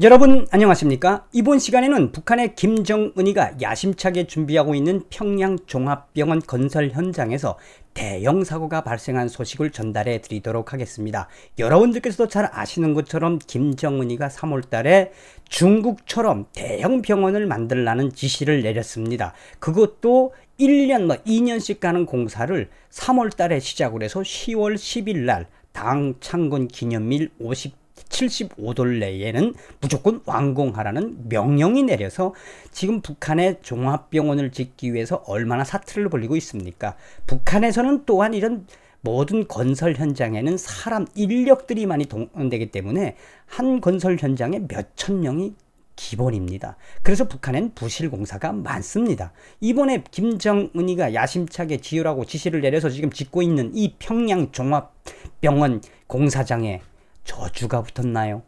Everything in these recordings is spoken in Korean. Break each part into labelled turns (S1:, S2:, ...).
S1: 여러분 안녕하십니까? 이번 시간에는 북한의 김정은이가 야심차게 준비하고 있는 평양 종합병원 건설 현장에서 대형 사고가 발생한 소식을 전달해 드리도록 하겠습니다. 여러분들께서도 잘 아시는 것처럼 김정은이가 3월 달에 중국처럼 대형 병원을 만들라는 지시를 내렸습니다. 그것도 1년 2년씩 가는 공사를 3월 달에 시작을 해서 10월 10일 날 당 창건 기념일 75돌 내에는 무조건 완공하라는 명령이 내려서 지금 북한의 종합병원을 짓기 위해서 얼마나 사투를 벌이고 있습니까? 북한에서는 또한 이런 모든 건설 현장에는 사람 인력들이 많이 동원되기 때문에 한 건설 현장에 몇천 명이 기본입니다. 그래서 북한엔 부실공사가 많습니다. 이번에 김정은이가 야심차게 지으라고 지시를 내려서 지금 짓고 있는 이 평양 종합병원 공사장에 저주가 붙었나요?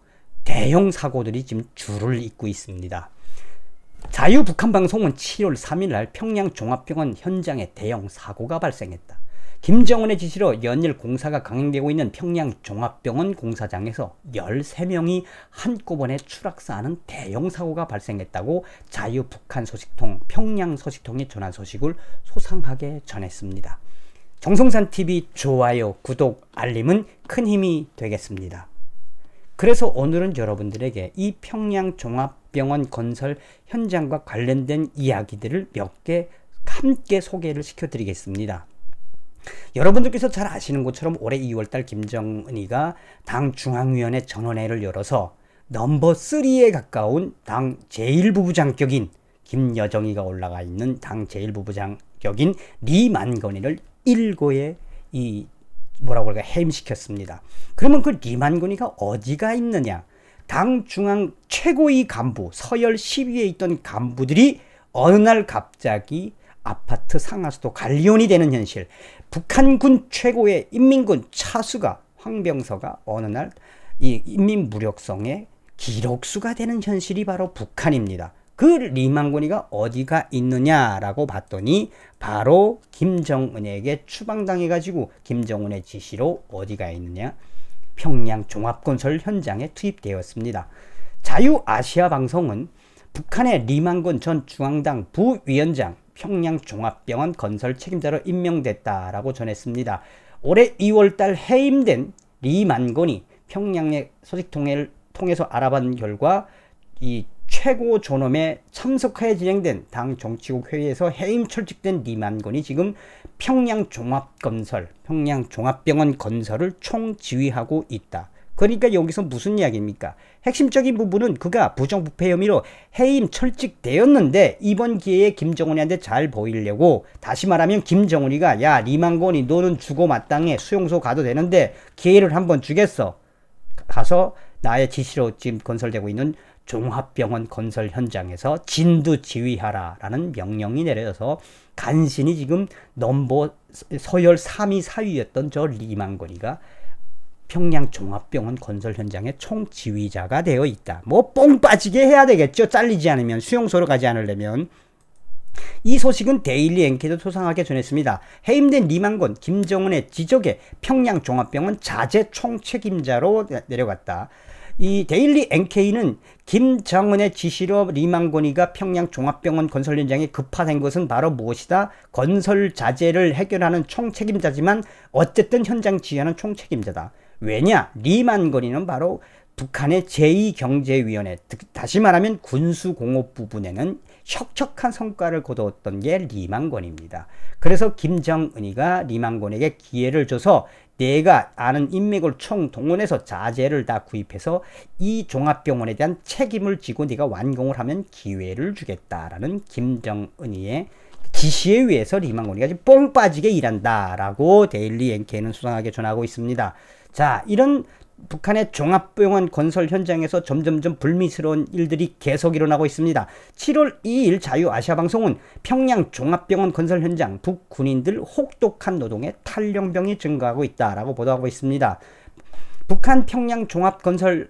S1: 대형 사고들이 지금 줄을 잇고 있습니다. 자유북한방송은 7월 3일 날 평양 종합병원 현장에 대형 사고가 발생했다. 김정은의 지시로 연일 공사가 강행되고 있는 평양 종합병원 공사장에서 13명이 한꺼번에 추락사하는 대형 사고가 발생했다고 자유북한 소식통 평양 소식통이 전한 소식을 소상하게 전했습니다. 정성산TV 좋아요, 구독, 알림은 큰 힘이 되겠습니다. 그래서 오늘은 여러분들에게 이 평양 종합병원 건설 현장과 관련된 이야기들을 몇 개 함께 소개를 시켜드리겠습니다. 여러분들께서 잘 아시는 것처럼 올해 2월달 김정은이가 당 중앙위원회 전원회를 열어서 넘버 3에 가까운 당 제1부부장격인 김여정이가 올라가 있는 당 제1부부장격인 리만건이를 일고에 해임시켰습니다. 그러면 그 리만건이가 어디가 있느냐? 당 중앙 최고위 간부 서열 10위에 있던 간부들이 어느 날 갑자기 아파트 상하수도 관리원이 되는 현실. 북한군 최고의 인민군 차수가 황병서가 어느 날 이 인민무력성의 기록수가 되는 현실이 바로 북한입니다. 그 리만건이가 어디가 있느냐라고 봤더니 바로 김정은에게 추방당해가지고 김정은의 지시로 어디가 있느냐? 평양 종합건설 현장에 투입되었습니다. 자유아시아방송은 북한의 리만건 전 중앙당 부위원장 평양 종합병원 건설 책임자로 임명됐다라고 전했습니다. 올해 2월달 해임된 리만건이 평양의 소식통을 통해서 알아본 결과 이 최고 존엄에 참석하여 진행된 당 정치국 회의에서 해임 철직된 리만건이 지금 평양 종합병원 건설을 총지휘하고 있다. 그러니까 여기서 무슨 이야기입니까? 핵심적인 부분은 그가 부정부패 혐의로 해임 철직되었는데 이번 기회에 김정은이한테 잘 보이려고, 다시 말하면 김정은이가 야 리만건이 너는 주고 마땅해 수용소 가도 되는데 기회를 한번 주겠어. 가서 나의 지시로 지금 건설되고 있는 종합병원 건설 현장에서 진두 지휘하라 라는 명령이 내려져서 간신히 지금 넘버 서열 3위 4위였던 저 리만건이가 평양 종합병원 건설 현장의 총지휘자가 되어 있다. 뭐 뽕 빠지게 해야 되겠죠. 잘리지 않으면, 수용소로 가지 않으려면. 이 소식은 데일리 NK도 소상하게 전했습니다. 해임된 리만건 김정은의 지적에 평양 종합병원 자재 총책임자로 내려갔다. 이 데일리 NK는 김정은의 지시로 리만건이가 평양 종합병원 건설 현장에 급파된 것은 바로 무엇이다? 건설 자재를 해결하는 총책임자지만 어쨌든 현장 지휘하는 총책임자다. 왜냐? 리만건이는 바로 북한의 제2경제위원회, 다시 말하면 군수공업 부분에는 혁혁한 성과를 거두었던 게 리만건입니다. 그래서 김정은이가 리만건에게 기회를 줘서 내가 아는 인맥을 총동원해서 자재를 다 구입해서 이 종합병원에 대한 책임을 지고 네가 완공을 하면 기회를 주겠다라는 김정은이의 지시에 의해서 리만건이가 지금 뽕 빠지게 일한다라고 데일리 NK는 수상하게 전하고 있습니다. 자, 이런 북한의 종합병원 건설 현장에서 점점점 불미스러운 일들이 계속 일어나고 있습니다. 7월 2일 자유아시아방송은 평양 종합병원 건설 현장 북군인들 혹독한 노동에 탈영병이 증가하고 있다라고 보도하고 있습니다. 북한 평양 종합건설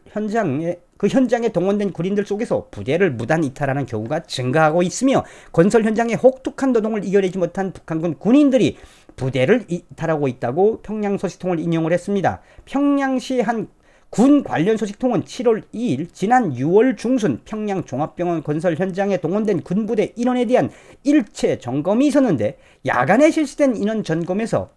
S1: 현장에 동원된 군인들 속에서 부대를 무단 이탈하는 경우가 증가하고 있으며 건설 현장의 혹독한 노동을 이겨내지 못한 북한군 군인들이 부대를 이탈하고 있다고 평양소식통을 인용을 했습니다. 평양시 한 군 관련 소식통은 7월 2일 지난 6월 중순 평양 종합병원 건설 현장에 동원된 군부대 인원에 대한 일체 점검이 있었는데 야간에 실시된 인원 점검에서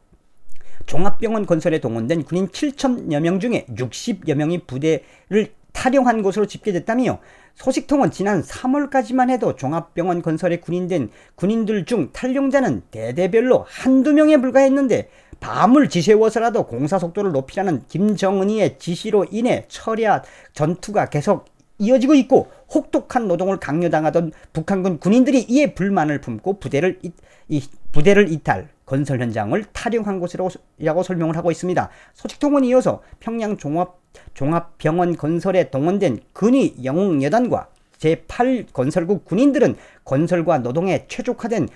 S1: 종합병원 건설에 동원된 군인 7천여 명 중에 60여 명이 부대를 탈영한 것으로 집계됐다며 소식통은 지난 3월까지만 해도 종합병원 건설에 군인된 군인들 중 탈영자는 대대별로 한두 명에 불과했는데 밤을 지새워서라도 공사 속도를 높이라는 김정은이의 지시로 인해 철야 전투가 계속 이어지고 있고 혹독한 노동을 강요당하던 북한군 군인들이 이에 불만을 품고 부대를 이탈, 건설 현장을 탈영한 것이라고 설명을 하고 있습니다. 소식통은 이어서 평양 종합병원 건설에 동원된 근위 영웅여단과 제8건설국 군인들은 건설과 노동에 최적화된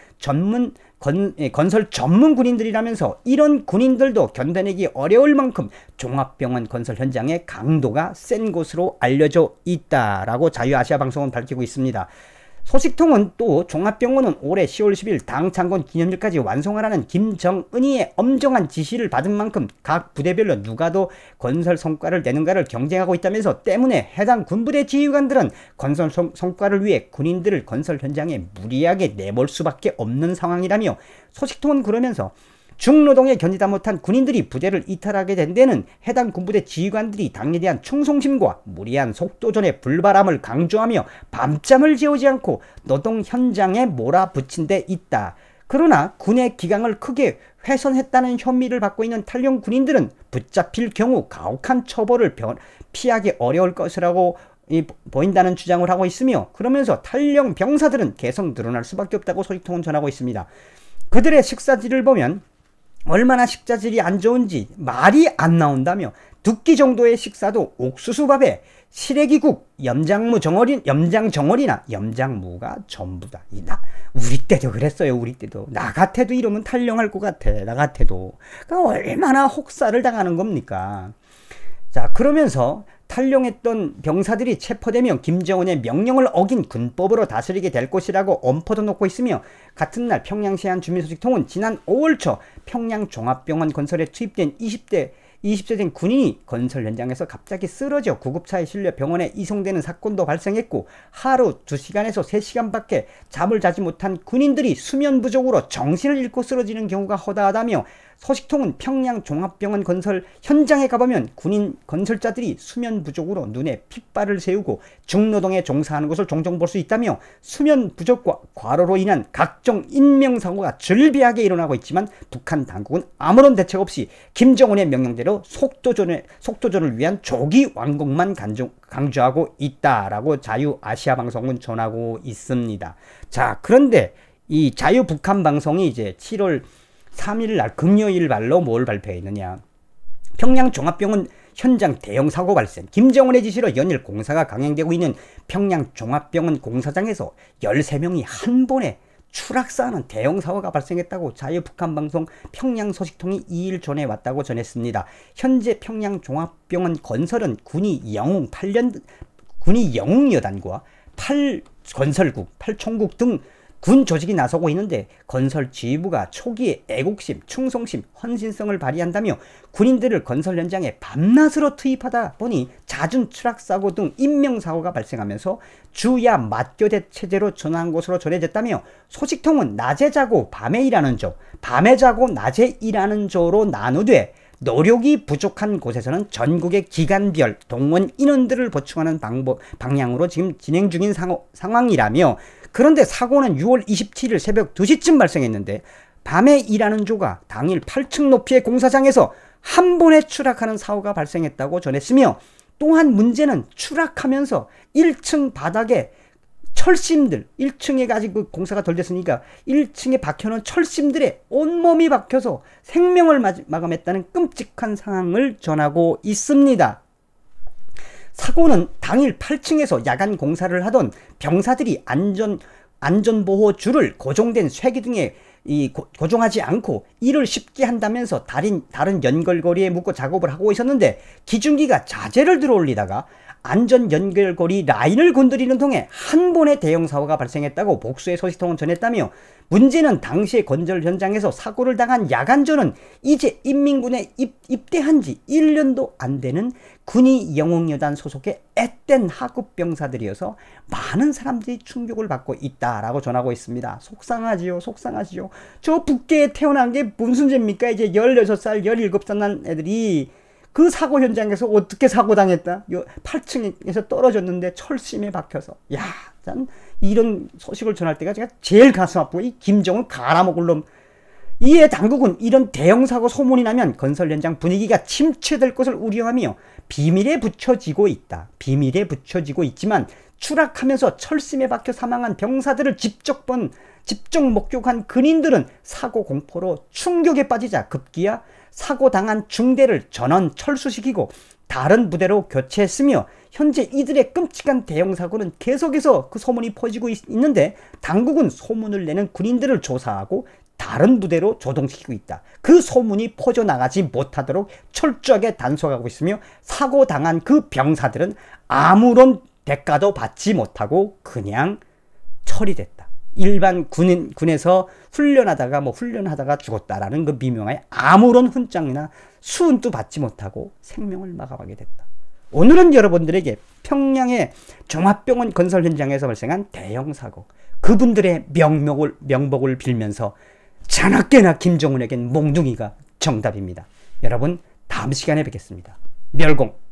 S1: 건설 전문 군인들이라면서 이런 군인들도 견뎌내기 어려울 만큼 종합병원 건설 현장의 강도가 센 것으로 알려져 있다라고 자유아시아방송은 밝히고 있습니다. 소식통은 또 종합병원은 올해 10월 10일 당 창건 기념일까지 완성하라는 김정은이의 엄정한 지시를 받은 만큼 각 부대별로 누가 더 건설 성과를 내는가를 경쟁하고 있다면서 때문에 해당 군부대 지휘관들은 건설 성과를 위해 군인들을 건설 현장에 무리하게 내몰 수밖에 없는 상황이라며 소식통은 그러면서 중노동에 견디다 못한 군인들이 부대를 이탈하게 된 데는 해당 군부대 지휘관들이 당에 대한 충성심과 무리한 속도전의 불바람을 강조하며 밤잠을 재우지 않고 노동 현장에 몰아붙인 데 있다. 그러나 군의 기강을 크게 훼손했다는 혐의를 받고 있는 탈영 군인들은 붙잡힐 경우 가혹한 처벌을 피하기 어려울 것이라고 보인다는 주장을 하고 있으며 그러면서 탈영 병사들은 계속 늘어날 수밖에 없다고 소식통은 전하고 있습니다. 그들의 식사지를 보면 얼마나 식자질이 안 좋은지 말이 안 나온다며 두 끼 정도의 식사도 옥수수밥에 시래기국, 염장 정어리나 염장무가 전부다. 우리 때도 그랬어요. 우리 때도. 나 같아도 이러면 탈영할 것 같아. 나 같아도. 그러니까 얼마나 혹사를 당하는 겁니까? 자, 그러면서 탈영했던 병사들이 체포되면 김정은의 명령을 어긴 군법으로 다스리게 될 것이라고 엄포도 놓고 있으며 같은 날 평양시 한 주민소식통은 지난 5월 초 평양 종합병원 건설에 투입된 20대 된 군인이 건설 현장에서 갑자기 쓰러져 구급차에 실려 병원에 이송되는 사건도 발생했고 하루 2시간에서 3시간밖에 잠을 자지 못한 군인들이 수면 부족으로 정신을 잃고 쓰러지는 경우가 허다하다며 소식통은 평양 종합병원 건설 현장에 가보면 군인 건설자들이 수면 부족으로 눈에 핏발을 세우고 중노동에 종사하는 것을 종종 볼 수 있다며 수면 부족과 과로로 인한 각종 인명사고가 즐비하게 일어나고 있지만 북한 당국은 아무런 대책 없이 김정은의 명령대로 속도전을 위한 조기 완공만 강조하고 있다라고 자유아시아방송은 전하고 있습니다. 자, 그런데 이 자유북한방송이 이제 7월 3일 날 금요일 발로 뭘 발표했느냐. 평양 종합병원 현장 대형 사고 발생. 김정은의 지시로 연일 공사가 강행되고 있는 평양 종합병원 공사장에서 13명이 한 번에 추락사하는 대형 사고가 발생했다고 자유북한방송 평양소식통이 2일 전에 왔다고 전했습니다. 현재 평양 종합병원 건설은 군이 영웅여단과 8건설국, 8총국 등 군 조직이 나서고 있는데 건설 지휘부가 초기에 애국심, 충성심, 헌신성을 발휘한다며 군인들을 건설 현장에 밤낮으로 투입하다 보니 잦은 추락사고 등 인명사고가 발생하면서 주야 맞교대 체제로 전환한 것으로 전해졌다며 소식통은 낮에 자고 밤에 일하는 조, 밤에 자고 낮에 일하는 조로 나누되 노력이 부족한 곳에서는 전국의 기간별 동원 인원들을 보충하는 방향으로 지금 진행 중인 상황이라며 그런데 사고는 6월 27일 새벽 2시쯤 발생했는데 밤에 일하는 조가 당일 8층 높이의 공사장에서 한 번에 추락하는 사고가 발생했다고 전했으며 또한 문제는 추락하면서 1층 바닥에 철심들 1층에 아직 그 공사가 덜 됐으니까 1층에 박혀놓은 철심들의 온몸이 박혀서 생명을 마감했다는 끔찍한 상황을 전하고 있습니다. 사고는 당일 8층에서 야간 공사를 하던 병사들이 안전보호 줄을 고정된 쇠기둥에 고정하지 않고 일을 쉽게 한다면서 다른 연결고리에 묶고 작업을 하고 있었는데 기중기가 자재를 들어올리다가 안전 연결고리 라인을 건드리는 통에 한 번의 대형 사고가 발생했다고 복수의 소식통은 전했다며 문제는 당시의 건설 현장에서 사고를 당한 야간조는 이제 인민군에 입대한 지 1년도 안 되는 군의 영웅여단 소속의 앳된 하급 병사들이어서 많은 사람들이 충격을 받고 있다라고 전하고 있습니다. 속상하지요, 속상하지요. 저 북계에 태어난 게 무슨 죄입니까? 이제 16살, 17살 난 애들이 그 사고 현장에서 어떻게 사고당했다? 8층에서 떨어졌는데 철심에 박혀서. 야, 난 이런 소식을 전할 때가 제가 제일 가슴 아프고, 이 김정은 갈아먹을 놈. 이에 당국은 이런 대형 사고 소문이 나면 건설 현장 분위기가 침체될 것을 우려하며 비밀에 붙여지고 있다. 비밀에 붙여지고 있지만 추락하면서 철심에 박혀 사망한 병사들을 직접 목격한 근인들은 사고 공포로 충격에 빠지자 급기야 사고 당한 중대를 전원 철수시키고 다른 부대로 교체했으며 현재 이들의 끔찍한 대형 사고는 계속해서 그 소문이 퍼지고 있는데 당국은 소문을 내는 군인들을 조사하고 다른 부대로 조동시키고 있다. 그 소문이 퍼져나가지 못하도록 철저하게 단속하고 있으며 사고 당한 그 병사들은 아무런 대가도 받지 못하고 그냥 처리됐다. 일반 군에서 훈련하다가 죽었다라는 그 미명하에 아무런 훈장이나 수은도 받지 못하고 생명을 마감하게 됐다. 오늘은 여러분들에게 평양의 종합병원 건설 현장에서 발생한 대형 사고, 그분들의 명복을 빌면서 자나깨나 김정은에겐 몽둥이가 정답입니다. 여러분, 다음 시간에 뵙겠습니다. 멸공.